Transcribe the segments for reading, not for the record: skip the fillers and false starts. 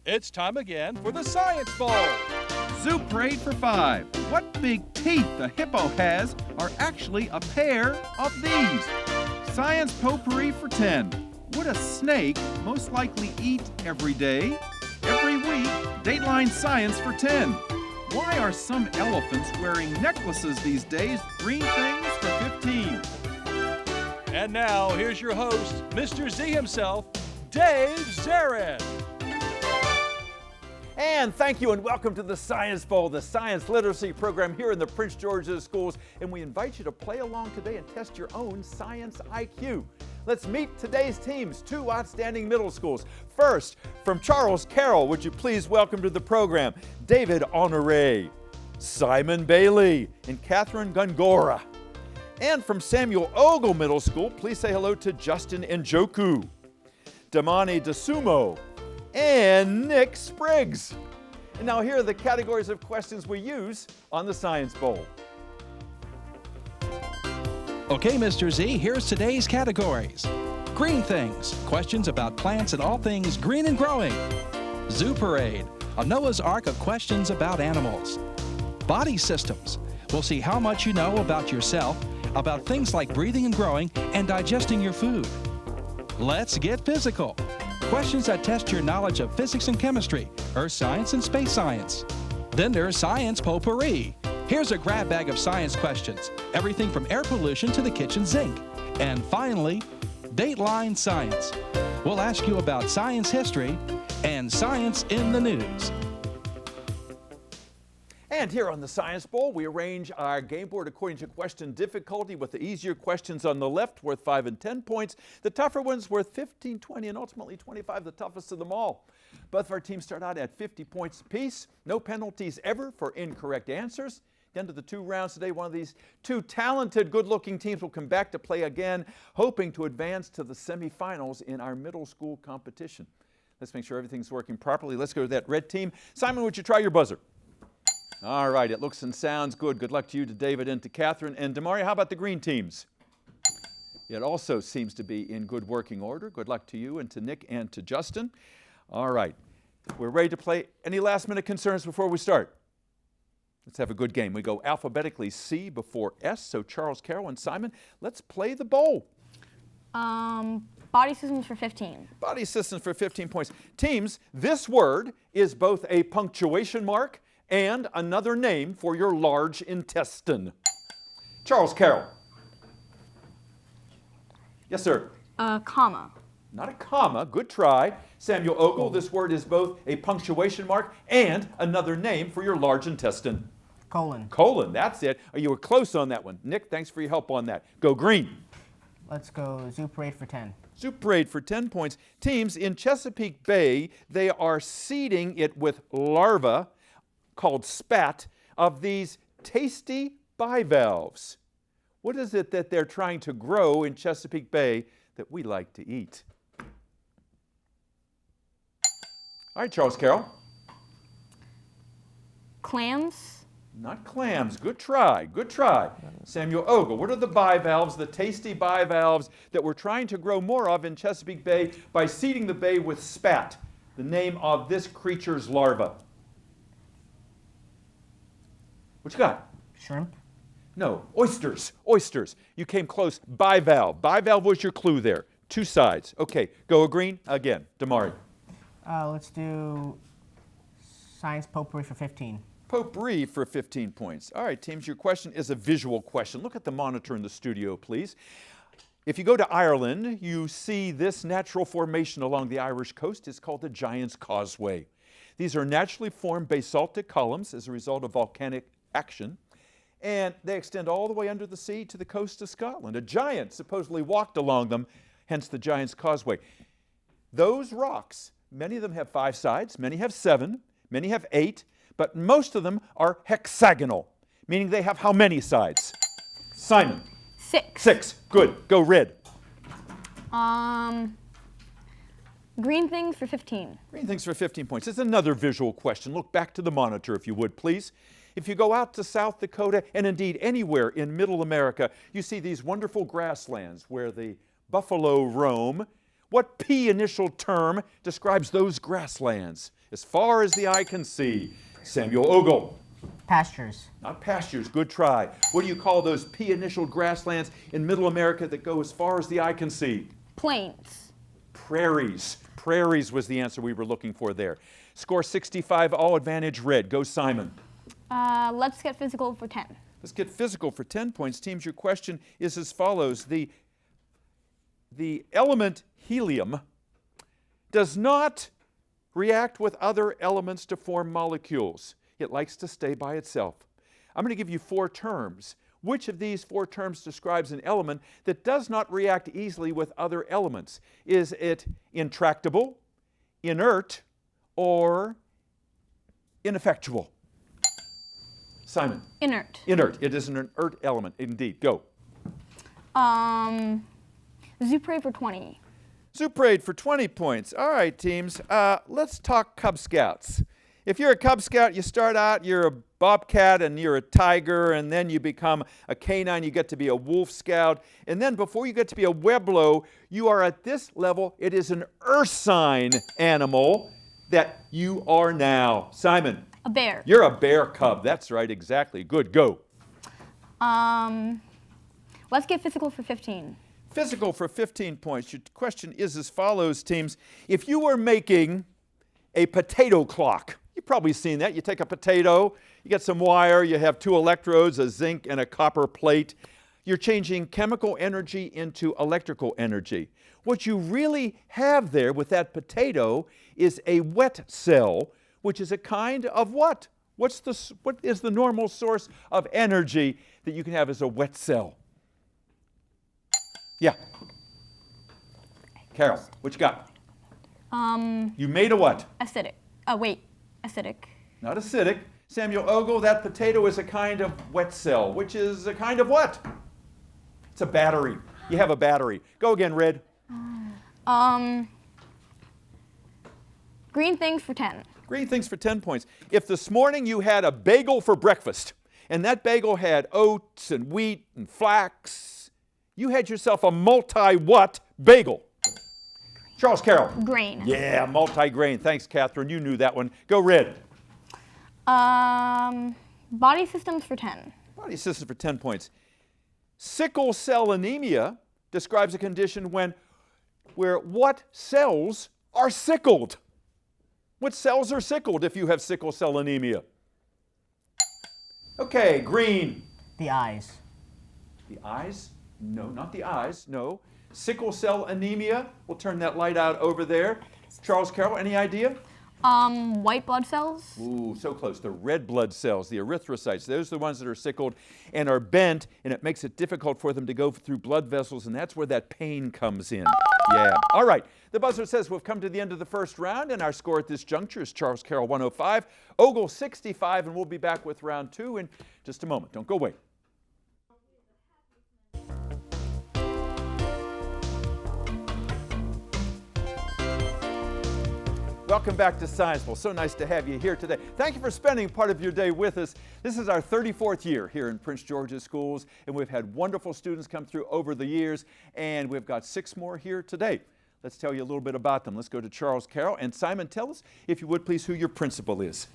It's time again for the Science Bowl. Zoo Parade for 5. What big teeth a hippo has are actually a pair of these. Science Potpourri for 10. Would a snake most likely eat every day? Every week, Dateline Science for 10. Why are some elephants wearing necklaces these days? Green things for 15. And now, here's your host, Mr. Z himself, Dave Zarin. And thank you and welcome to the Science Bowl, the science literacy program here in the Prince George's schools. And we invite you to play along today and test your own science IQ. Let's meet today's teams, two outstanding middle schools. First, from Charles Carroll, would you please welcome to the program David Honore, Simon Bailey, and Catherine Gongora. And from Samuel Ogle Middle School, please say hello to Justin Njoku, Damani Dasumo, and Nick Spriggs. And now here are the categories of questions we use on the Science Bowl. Okay, Mr. Z, here's today's categories. Green things, questions about plants and all things green and growing. Zoo Parade, a Noah's Ark of questions about animals. Body systems, we'll see how much you know about yourself, about things like breathing and growing and digesting your food. Let's get physical. Questions that test your knowledge of physics and chemistry, earth science and space science. Then there's Science Potpourri. Here's a grab bag of science questions, everything from air pollution to the kitchen sink. And finally, Dateline Science. We'll ask you about science history and science in the news. And here on the Science Bowl, we arrange our game board according to question difficulty, with the easier questions on the left worth 5 and 10 points, the tougher ones worth 15, 20, and ultimately 25, the toughest of them all. Both of our teams start out at 50 points apiece. No penalties ever for incorrect answers. At the end of the 2 rounds today, one of these two talented, good-looking teams will come back to play again, hoping to advance to the semifinals in our middle school competition. Let's make sure everything's working properly. Let's go to that red team. Simon, would you try your buzzer? All right, it looks and sounds good. Good luck to you, to David, and to Catherine. And Demaria, how about the green teams? It also seems to be in good working order. Good luck to you and to Nick and to Justin. All right, we're ready to play. Any last-minute concerns before we start? Let's have a good game. We go alphabetically C before S, so Charles, Carroll, and Simon, let's play the bowl. Body systems for 15. Body systems for 15 points. Teams, this word is both a punctuation mark and another name for your large intestine. Charles Carroll. Yes, sir. Comma. Not a comma. Good try. Samuel Ogle, this word is both a punctuation mark and another name for your large intestine. Colon. Colon, that's it. You were close on that one. Nick, thanks for your help on that. Go green. Let's go Zoo Parade for 10. Zoo Parade for 10 points. Teams, in Chesapeake Bay, they are seeding it with larvae called spat of these tasty bivalves. What is it that they're trying to grow in Chesapeake Bay that we like to eat? All right, Charles Carroll. Clams. Not clams. Good try. Good try. Samuel Ogle, what are the bivalves, the tasty bivalves that we're trying to grow more of in Chesapeake Bay by seeding the bay with spat, the name of this creature's larva? What you got? Shrimp. No, oysters. Oysters. You came close. Bivalve. Bivalve was your clue there. 2 sides. Okay, go green again. Damari. Let's do Science Potpourri for 15. Potpourri for 15 points. All right, teams, your question is a visual question. Look at the monitor in the studio, please. If you go to Ireland, you see this natural formation along the Irish coast. It's called the Giant's Causeway. These are naturally formed basaltic columns as a result of volcanic action, and they extend all the way under the sea to the coast of Scotland. A giant supposedly walked along them, hence the Giant's Causeway. Those rocks, many of them have 5 sides, many have 7, many have 8, but most of them are hexagonal, meaning they have how many sides? Simon. 6. 6. Good. Go red. Green things for 15. Green things for 15 points. It's another visual question. Look back to the monitor, if you would, please. If you go out to South Dakota, and indeed anywhere in Middle America, you see these wonderful grasslands where the buffalo roam. What P initial term describes those grasslands as far as the eye can see? Samuel Ogle. Pastures. Not pastures, good try. What do you call those P initial grasslands in Middle America that go as far as the eye can see? Plains. Prairies. Prairies was the answer we were looking for there. Score 65, all advantage red. Go Simon. Let's get physical for 10. Let's get physical for 10 points. Teams, your question is as follows. The element helium does not react with other elements to form molecules. It likes to stay by itself. I'm going to give you 4 terms. Which of these 4 terms describes an element that does not react easily with other elements? Is it intractable, inert, or ineffectual? Simon. Inert. Inert. It is an inert element, indeed. Go. Zuprade for 20. Zuprade for 20 points. All right, teams. Let's talk Cub Scouts. If you're a Cub Scout, you start out, you're a bobcat and you're a tiger, and then you become a canine, you get to be a wolf scout, and then before you get to be a Webelow, you are at this level. It is an ursine animal that you are now. Simon. A bear. You're a bear cub. That's right, exactly. Good, go. Let's get physical for 15. Physical for 15 points. Your question is as follows, teams. If you were making a potato clock, you've probably seen that. You take a potato, you get some wire, you have 2 electrodes, a zinc and a copper plate. You're changing chemical energy into electrical energy. What you really have there with that potato is a wet cell, which is a kind of what? What is the normal source of energy that you can have as a wet cell? Yeah. Carroll, what you got? You made a what? Acidic. Acidic. Not acidic. Samuel Ogle, that potato is a kind of wet cell, which is a kind of what? It's a battery. You have a battery. Go again, Red. Green things for 10. Green things for 10 points. If this morning you had a bagel for breakfast, and that bagel had oats and wheat and flax, you had yourself a multi-what bagel? Charles Carroll. Grain. Yeah, multi-grain. Thanks, Catherine. You knew that one. Go Red. Body systems for 10. Body system for 10 points. Sickle cell anemia describes a condition where what cells are sickled? What cells are sickled if you have sickle cell anemia? Okay, green. The eyes. The eyes? No, not the eyes. No. Sickle cell anemia. We'll turn that light out over there. Charles Carroll, any idea? White blood cells. Ooh, so close. The red blood cells, the erythrocytes, those are the ones that are sickled and are bent, and it makes it difficult for them to go through blood vessels, and that's where that pain comes in. Yeah. All right. The buzzer says we've come to the end of the first round, and our score at this juncture is Charles Carroll 105, Ogle 65, and we'll be back with round 2 in just a moment. Don't go away. Welcome back to Science Bowl. So nice to have you here today. Thank you for spending part of your day with us. This is our 34th year here in Prince George's schools, and we've had wonderful students come through over the years, and we've got 6 more here today. Let's tell you a little bit about them. Let's go to Charles Carroll. And Simon, tell us, if you would please, who your principal is.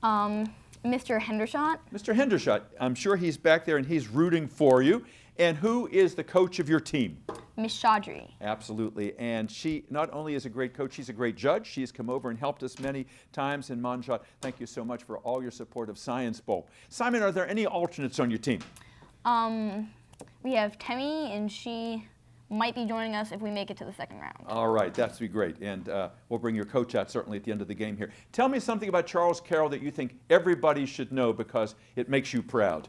Mr. Hendershot. Mr. Hendershot, I'm sure he's back there and he's rooting for you. And who is the coach of your team? Miss Chaudhry. Absolutely. And she not only is a great coach, she's a great judge. She's come over and helped us many times in Monshot. Thank you so much for all your support of Science Bowl. Simon, are there any alternates on your team? We have Temmie, and she might be joining us if we make it to the second round. All right, that's be great. And we'll bring your coach out certainly at the end of the game here. Tell me something about Charles Carroll that you think everybody should know because it makes you proud.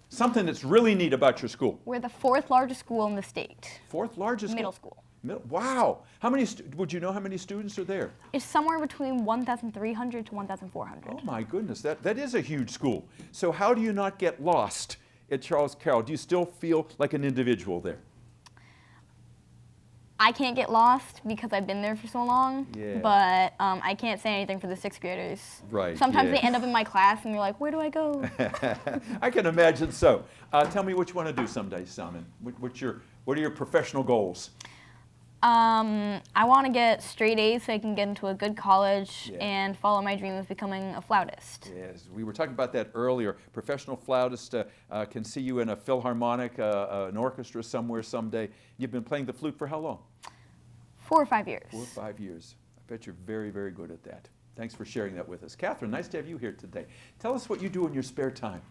Something that's really neat about your school. We're the 4th largest school in the state. 4th largest Middle school. Wow. How many? Would you know how many students are there? It's somewhere between 1,300 to 1,400. Oh my goodness, that is a huge school. So how do you not get lost at Charles Carroll? Do you still feel like an individual there? I can't get lost because I've been there for so long, Yeah. but I can't say anything for the 6th graders. Right, Sometimes yeah. they end up in my class and they're like, where do I go? I can imagine so. Tell me what you want to do someday, Simon. What are your professional goals? I want to get straight A's so I can get into a good college Yeah. and follow my dream of becoming a flautist. Yes, we were talking about that earlier. Professional flautist can see you in a philharmonic, an orchestra somewhere someday. You've been playing the flute for how long? 4 or 5 years. 4 or 5 years. I bet you're very, very good at that. Thanks for sharing that with us. Catherine, nice to have you here today. Tell us what you do in your spare time.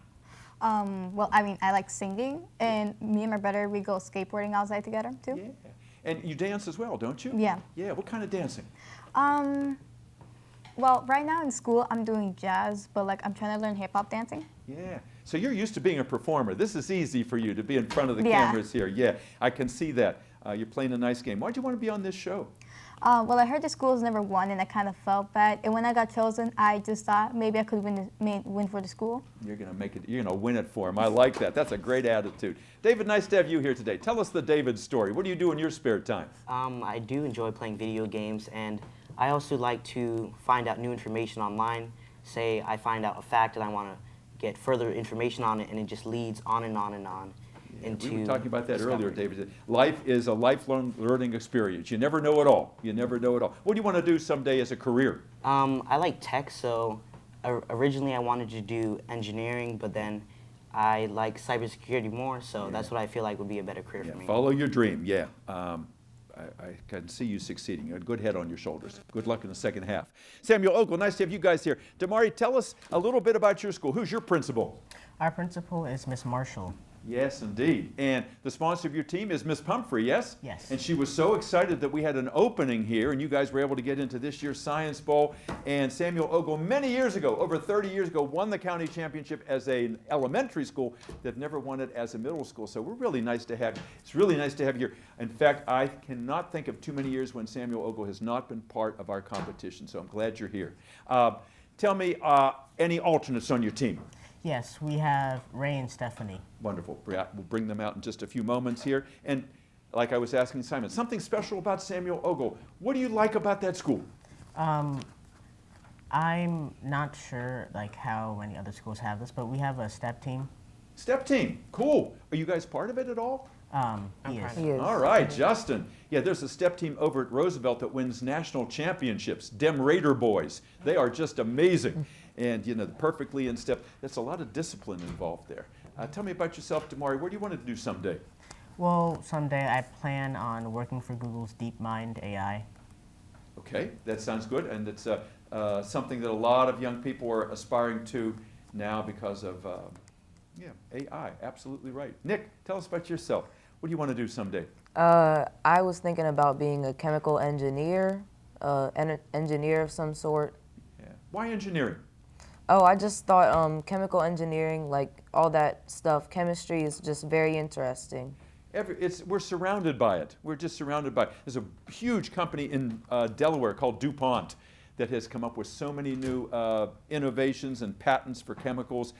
Well, I mean, I like singing, and me and my brother, we go skateboarding outside together, too. Yeah. And you dance as well, don't you? Yeah. Yeah, what kind of dancing? Well, right now in school, I'm doing jazz, but like I'm trying to learn hip-hop dancing. Yeah. So you're used to being a performer. This is easy for you to be in front of the Yeah. cameras here. Yeah, I can see that. You're playing a nice game. Why do you want to be on this show? Well, I heard the school's never won, and I kind of felt bad. And when I got chosen, I just thought maybe I could win for the school. You're going to make it. You're going to win it for him. I like that. That's a great attitude. David, nice to have you here today. Tell us the David story. What do you do in your spare time? I do enjoy playing video games, and I also like to find out new information online. Say I find out a fact and I want to get further information on it, and it just leads on and on and on. Into We were talking about that earlier, discovery. David. Life is a lifelong learning experience. You never know it all. You never know it all. What do you want to do someday as a career? I like tech, so originally I wanted to do engineering, but then I like cybersecurity more, so that's what I feel like would be a better career Yeah, for me. follow your dream, yeah. I can see you succeeding. A good head on your shoulders. Good luck in the second half. Samuel Ogle, nice to have you guys here. Damari, tell us a little bit about your school. Who's your principal? Our principal is Miss Marshall. Yes, indeed. And the sponsor of your team is Miss Pumphrey, yes? Yes. And she was so excited that we had an opening here, and you guys were able to get into this year's Science Bowl. And Samuel Ogle, many years ago, over 30 years ago, won the county championship as an elementary school. They've never won it as a middle school. So we're really nice to have. It's really nice to have you here. In fact, I cannot think of too many years when Samuel Ogle has not been part of our competition. So I'm glad you're here. Tell me, any alternates on your team? Yes, we have Ray and Stephanie. Wonderful. We'll bring them out in just a few moments here. And like I was asking Simon, something special about Samuel Ogle. What do you like about that school? I'm not sure like how many other schools have this, but we have a step team. Step team. Cool. Are you guys part of it at all? He is. He is. All right, Justin. Yeah, there's a step team over at Roosevelt that wins national championships. Dem Raider boys. They are just amazing. And, you know, perfectly in step. There's a lot of discipline involved there. Tell me about yourself, Damari. What do you want to do someday? Well, someday I plan on working for Google's DeepMind AI. Okay, that sounds good. And it's something that a lot of young people are aspiring to now because of AI. Absolutely right. Nick, tell us about yourself. What do you want to do someday? I was thinking about being a chemical engineer, an engineer of some sort. Yeah. Why engineering? Oh, I just thought chemical engineering, like all that stuff, chemistry is just very interesting. We're surrounded by it. We're just surrounded by it. There's a huge company in Delaware called DuPont that has come up with so many new innovations and patents for chemicals.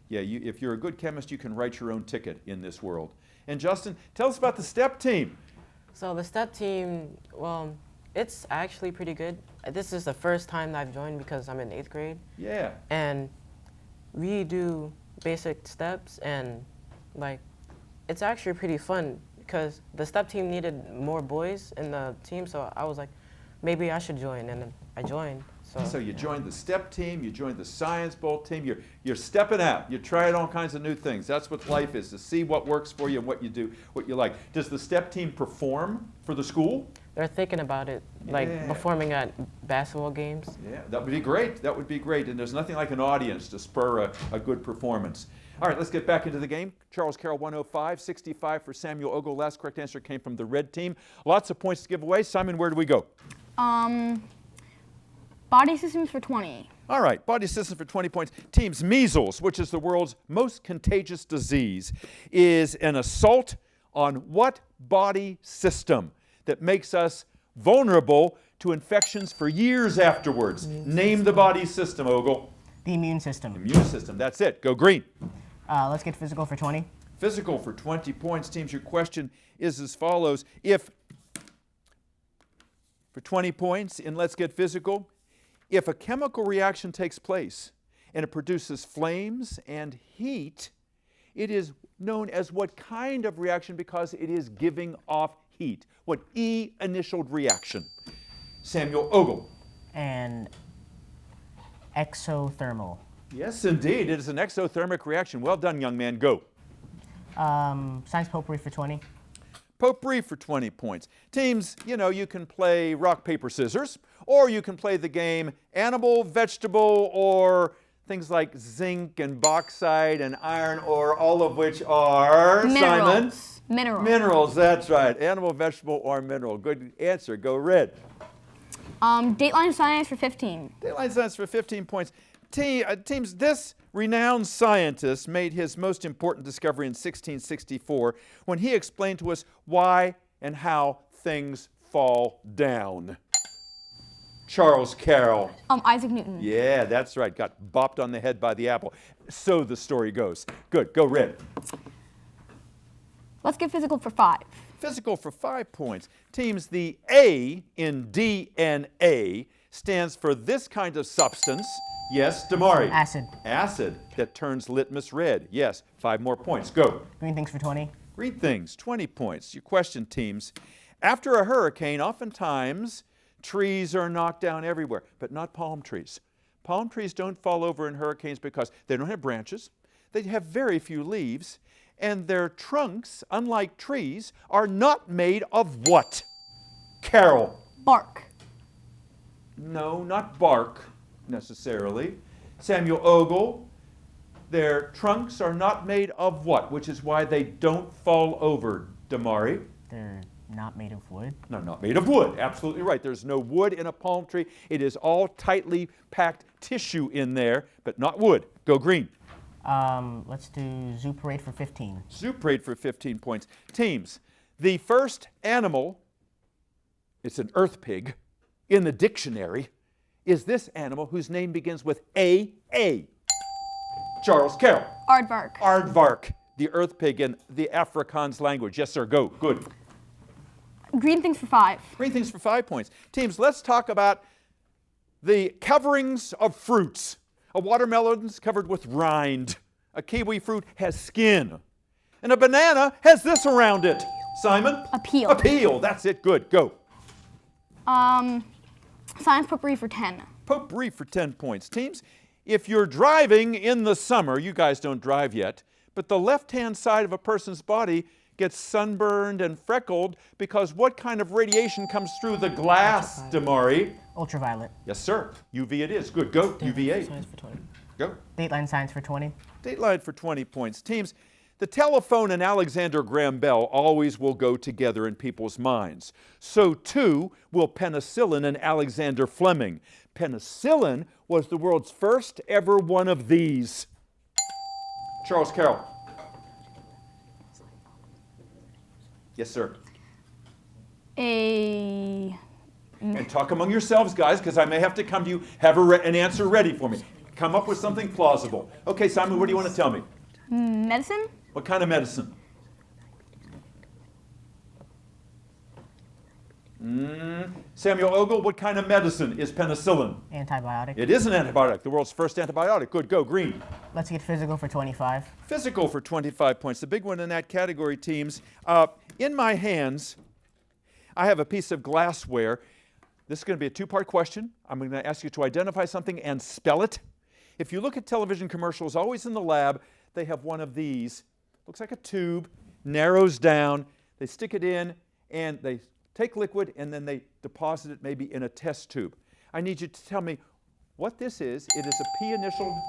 If you're a good chemist, you can write your own ticket in this world. And Justin, tell us about the STEP team. So the STEP team, well, it's actually pretty good. This is the first time that I've joined because I'm in 8th grade. Yeah. And we do basic steps, and like it's actually pretty fun because the STEP team needed more boys in the team, so I was like, maybe I should join, and then I joined. So you joined the STEP team, you joined the Science Bowl team, you're stepping out, you're trying all kinds of new things. That's what life is, to see what works for you and what you do, what you like. Does the STEP team perform for the school? They're thinking about it, like performing at basketball games. Yeah, that would be great. That would be great. And there's nothing like an audience to spur a good performance. All right, let's get back into the game. Charles Carroll 105, 65 for Samuel Ogle. Last correct answer came from the red team. Lots of points to give away. Simon, where do we go? Body systems for 20. All right, body systems for 20 points. Teams, measles, which is the world's most contagious disease, is an assault on what body system that makes us vulnerable to infections for years afterwards? Name the body system, Ogle. The immune system. Immune system, that's it. Go green. Let's get physical for 20. Physical for 20 points. Teams, your question is as follows. If, for 20 points in Let's Get Physical, if a chemical reaction takes place and it produces flames and heat, it is known as what kind of reaction because it is giving off heat. What E-initialed reaction? Samuel Ogle. And exothermal. Yes, indeed. It is an exothermic reaction. Well done, young man. Go. Science potpourri for 20. Potpourri for 20 points. Teams, you know, you can play rock, paper, scissors, or you can play the game animal, vegetable, or things like zinc and bauxite and iron ore, all of which are, Simon? Minerals. Minerals, that's right. Animal, vegetable, or mineral. Good answer. Go red. Dateline science for 15. Dateline science for 15 points. Teams, this renowned scientist made his most important discovery in 1664 when he explained to us why and how things fall down. Charles Carroll. Isaac Newton. Yeah, that's right. Got bopped on the head by the apple. So the story goes. Good. Go red. Let's get physical for 5. Physical for 5 points. Teams, the A in DNA stands for this kind of substance. Yes, Damari. Acid. Acid that turns litmus red. Yes, 5 more points. Go. Green things for 20. Green things, 20 points. Your question, teams. After a hurricane, oftentimes trees are knocked down everywhere, but not palm trees. Palm trees don't fall over in hurricanes because they don't have branches, they have very few leaves, and their trunks, unlike trees, are not made of what? Carroll. Bark. No, not bark necessarily. Samuel Ogle, their trunks are not made of what? Which is why they don't fall over. Damari? They're not made of wood. No, not made of wood. Absolutely right. There's no wood in a palm tree. It is all tightly packed tissue in there, but not wood. Go green. Let's do zoo parade for 15. Zoo parade for 15 points. Teams, the first animal, it's an earth pig, in the dictionary is this animal whose name begins with A. Charles Carroll. Aardvark. Aardvark, the earth pig in the Afrikaans language. Yes, sir, go. Good. Green things for 5. Green things for 5 points. Teams, let's talk about the coverings of fruits. A watermelon's covered with rind. A kiwi fruit has skin. And a banana has this around it. Simon? A peel. A peel. That's it. Good. Go. Science potpourri for 10. Potpourri for 10 points. Teams, if you're driving in the summer, you guys don't drive yet, but the left-hand side of a person's body gets sunburned and freckled because what kind of radiation comes through the glass, Damari? Ultraviolet. Yes, sir. UV it is. Good. Go. UVA. Science for 20. Go. Dateline science for 20. Dateline for 20 points. Teams, the telephone and Alexander Graham Bell always will go together in people's minds. So too will penicillin and Alexander Fleming. Penicillin was the world's first ever one of these. Charles Carroll. Yes, sir. A... And talk among yourselves, guys, because I may have to come to you, have an answer ready for me. Come up with something plausible. Okay, Simon, what do you want to tell me? Medicine? What kind of medicine? Samuel Ogle, what kind of medicine is penicillin? Antibiotic. It is an antibiotic, the world's first antibiotic. Good, go, green. Let's get physical for 25. Physical for 25 points. The big one in that category, teams. In my hands, I have a piece of glassware. This is going to be a 2-part question. I'm going to ask you to identify something and spell it. If you look at television commercials, always in the lab, they have one of these. Looks like a tube, narrows down. They stick it in, and they take liquid, and then they deposit it maybe in a test tube. I need you to tell me what this is. It is a P initial.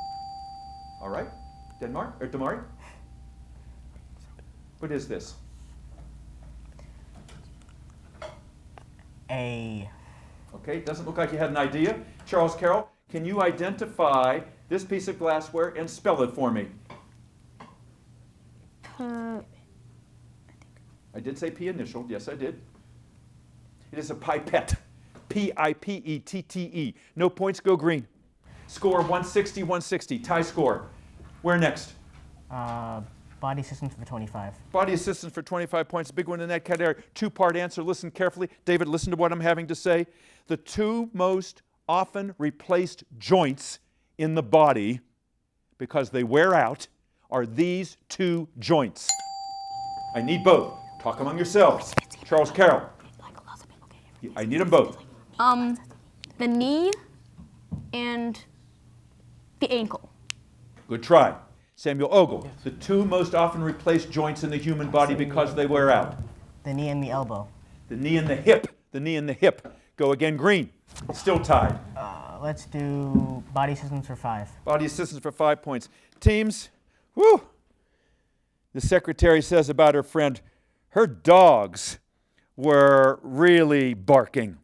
All right, Damari? What is this? A. Okay, it doesn't look like you had an idea. Charles Carroll, can you identify this piece of glassware and spell it for me? I did say P initial. Yes, I did. It is a pipette. P-I-P-E-T-T-E. No points, go green. Score 160-160. Tie score. Where next? Body systems for 25. Body assistance for 25 points. Big one in that category. 2-part answer. Listen carefully. David, listen to what I'm having to say. The 2 most often replaced joints in the body, because they wear out, are these 2 joints. I need both. Talk among yourselves. Charles Carroll. I need them both. The knee and the ankle. Good try. Samuel Ogle. The two most often replaced joints in the human body because they wear out. The knee and the elbow. The knee and the hip. The knee and the hip. Go again, Green. Still tied. Let's do body systems for 5. Body assistance for 5 points. Teams, whoo! The secretary says about her friend, her dogs were really barking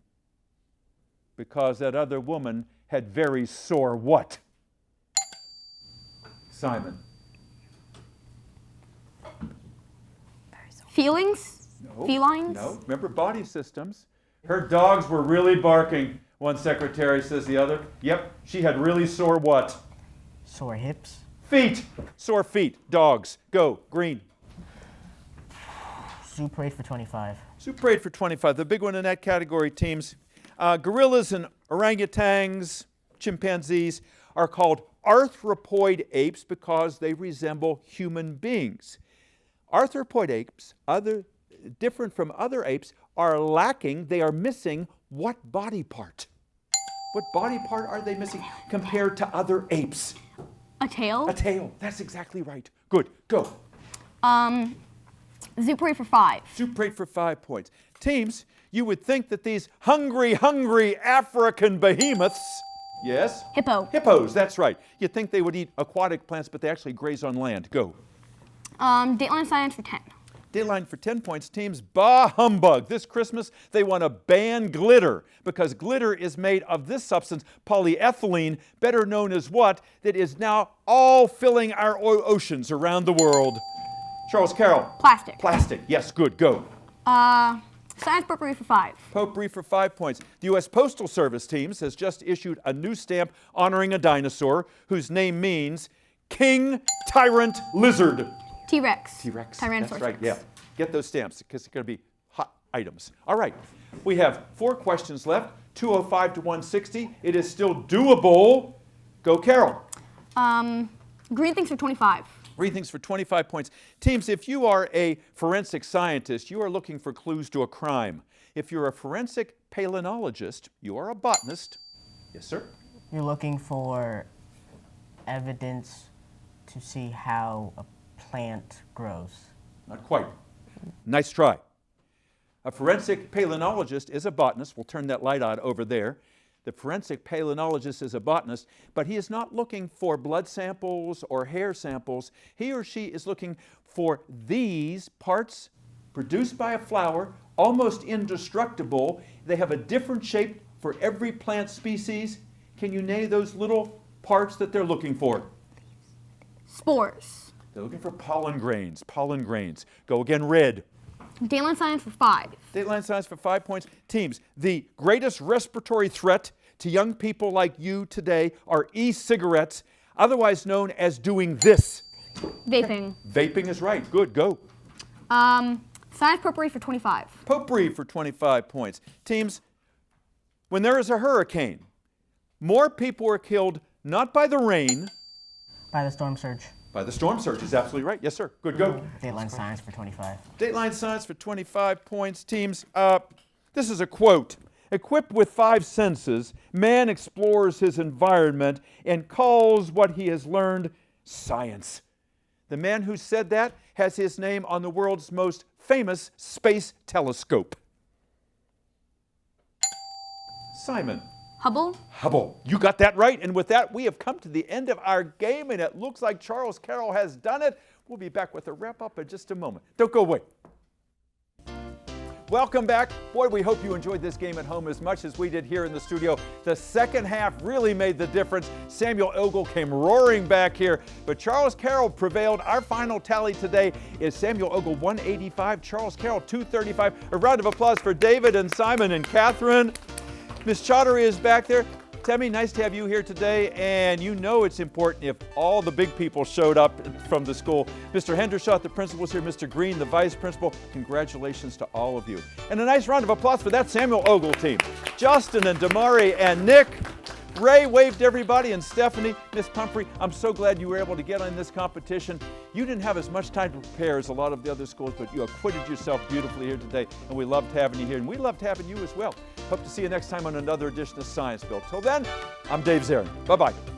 because that other woman had very sore what? Simon. Feelings? No. Felines? No. Remember body systems. Her dogs were really barking. One secretary says the other. Yep, she had really sore what? Sore hips. Feet. Sore feet. Dogs. Go. Green. Zoo parade for 25. Zoo parade for 25. The big one in that category, teams. Gorillas and orangutans, chimpanzees, are called arthropoid apes because they resemble human beings. Arthropoid apes, different from other apes, are lacking, they are missing what body part? What body part are they missing compared to other apes? A tail? A tail. That's exactly right. Good. Go. Zoo parade for 5. Zoo parade for 5 points. Teams, you would think that these hungry African behemoths, yes? Hippo. Hippos, that's right. You'd think they would eat aquatic plants, but they actually graze on land. Go. Dateline science for 10. Dateline for 10 points. Teams, bah humbug. This Christmas, they want to ban glitter because glitter is made of this substance, polyethylene, better known as what, that is now all filling our oceans around the world. Charles Carroll. Plastic. Plastic. Yes, good. Go. Science potpourri for 5. Potpourri for 5 points. The U.S. Postal Service, teams, has just issued a new stamp honoring a dinosaur whose name means King Tyrant Lizard. T-Rex. T-Rex. Tyrannosaurus That's right, Rex. yeah. Get those stamps because they're going to be hot items. All right. We have 4 questions left, 205 to 160. It is still doable. Go, Carroll. Green things for 25. Green things for 25 points. Teams, if you are a forensic scientist, you are looking for clues to a crime. If you're a forensic palynologist, you are a botanist. Yes, sir? You're looking for evidence to see how a plant grows. Not quite. Nice try. A forensic palynologist is a botanist. We'll turn that light on over there. The forensic palynologist is a botanist, but he is not looking for blood samples or hair samples. He or she is looking for these parts produced by a flower, almost indestructible. They have a different shape for every plant species. Can you name those little parts that they're looking for? Spores. They're looking for pollen grains. Pollen grains. Go again, red. Dateline science for 5. Dateline science for 5 points. Teams, the greatest respiratory threat to young people like you today are e-cigarettes, otherwise known as doing this. Vaping. Vaping is right. Good, go. Science potpourri for 25. Potpourri for 25 points. Teams, when there is a hurricane, more people are killed not by the rain. By the storm surge. By the storm surge is absolutely right. Yes, sir. Good, go. Dateline science for 25. Dateline science for 25 points. Teams, this is a quote. Equipped with 5 senses, man explores his environment and calls what he has learned science. The man who said that has his name on the world's most famous space telescope. Simon. Hubble. Hubble. You got that right. And with that, we have come to the end of our game, and it looks like Charles Carroll has done it. We'll be back with a wrap-up in just a moment. Don't go away. Welcome back. Boy, we hope you enjoyed this game at home as much as we did here in the studio. The second half really made the difference. Samuel Ogle came roaring back here, but Charles Carroll prevailed. Our final tally today is Samuel Ogle 185, Charles Carroll 235. A round of applause for David and Simon and Catherine. Miss Chaudhary is back there. Temmie, nice to have you here today, and you know it's important if all the big people showed up from the school. Mr. Hendershot, the principal, is here. Mr. Green, the vice principal. Congratulations to all of you. And a nice round of applause for that Samuel Ogle team. Justin and Damari and Nick, Ray waved to everybody, and Stephanie, Miss Pumphrey, I'm so glad you were able to get on this competition. You didn't have as much time to prepare as a lot of the other schools, but you acquitted yourself beautifully here today, and we loved having you here, and we loved having you as well. Hope to see you next time on another edition of Science Bill. Till then, I'm Dave Zarin. Bye-bye.